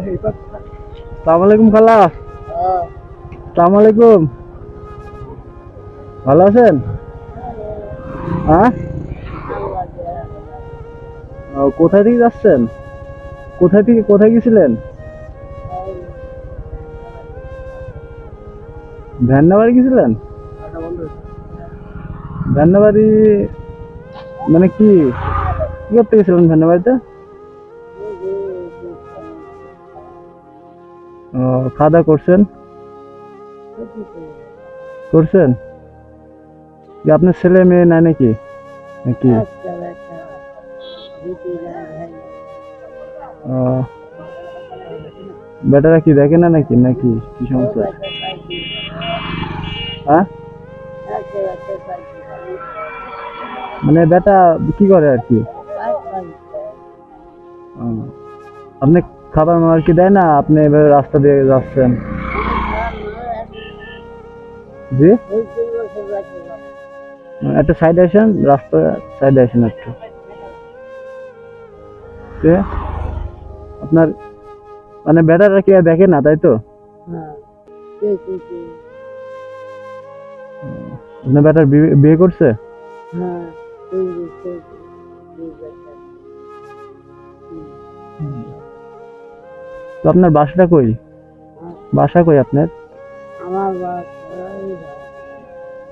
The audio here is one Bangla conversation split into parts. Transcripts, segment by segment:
সালাম আলাইকুম খালা। সালাম আলাইকুম। ভালো আছেন? হ্যাঁ, কোথায় থেকে যাচ্ছেন? কোথায় গেছিলেন? ভ্যান্নাবাড়ি গেছিলেন? ভ্যান্নাবাড়ি মানে কি কি করতে গেছিলেন ভ্যান্নাবাড়িতে? খাওয়া দাওয়া করছেন? করছেন কি আপনার ছেলে মেয়ে নাই নাকি নাকি? বেটারা কি দেখে না নাকি নাকি কি সমস্যা? হ্যাঁ, মানে বেটা কি করে আর কি? আপনি খাবার মাবার কি দেয় না? আপনি এভাবে রাস্তা দিয়ে যাচ্ছেন? জি, একটা সাইডে আসেন, রাস্তা সাইডে আসেন একটু। কে? আপনার মানে বেটারা কি আর দেখে না, তাই তো? আপনার বেটার বিয়ে করছে? তো আপনার বাসাটা কই? বাসা কই আপনার?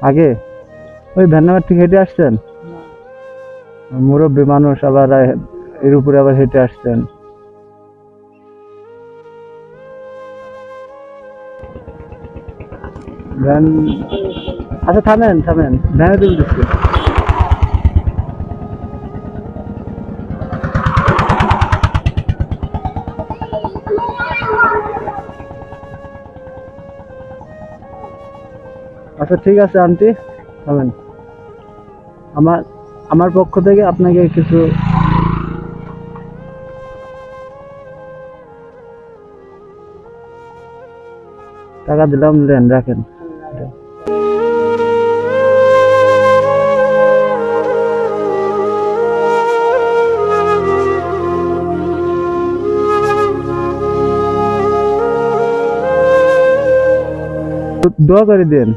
আগে ওই ভ্যানগাড়ি থেকে হেঁটে আসছেন? মুরব্বী মানুষ আবার এর উপরে আবার হেঁটে আসছেন। ভ্যান, আচ্ছা থামেন থামেন, ভ্যানে তুলে দিচ্ছি। আচ্ছা ঠিক আছে আন্টি, থামেন। আমার আমার পক্ষ থেকে আপনাকে কিছু টাকা দিলাম, নেন রাখেন। দোয়া করে দিন।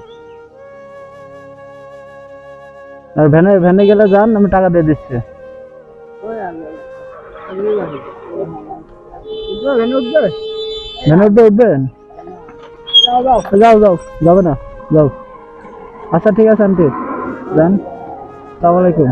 আর ভ্যানে ভ্যানে গেলে যান, আমি টাকা দিয়ে দিচ্ছি। ভ্যানে উঠবেন? যাও যাও, যাবে না, যাও। আচ্ছা ঠিক আছে আন্টি, যান। সালাম আলাইকুম।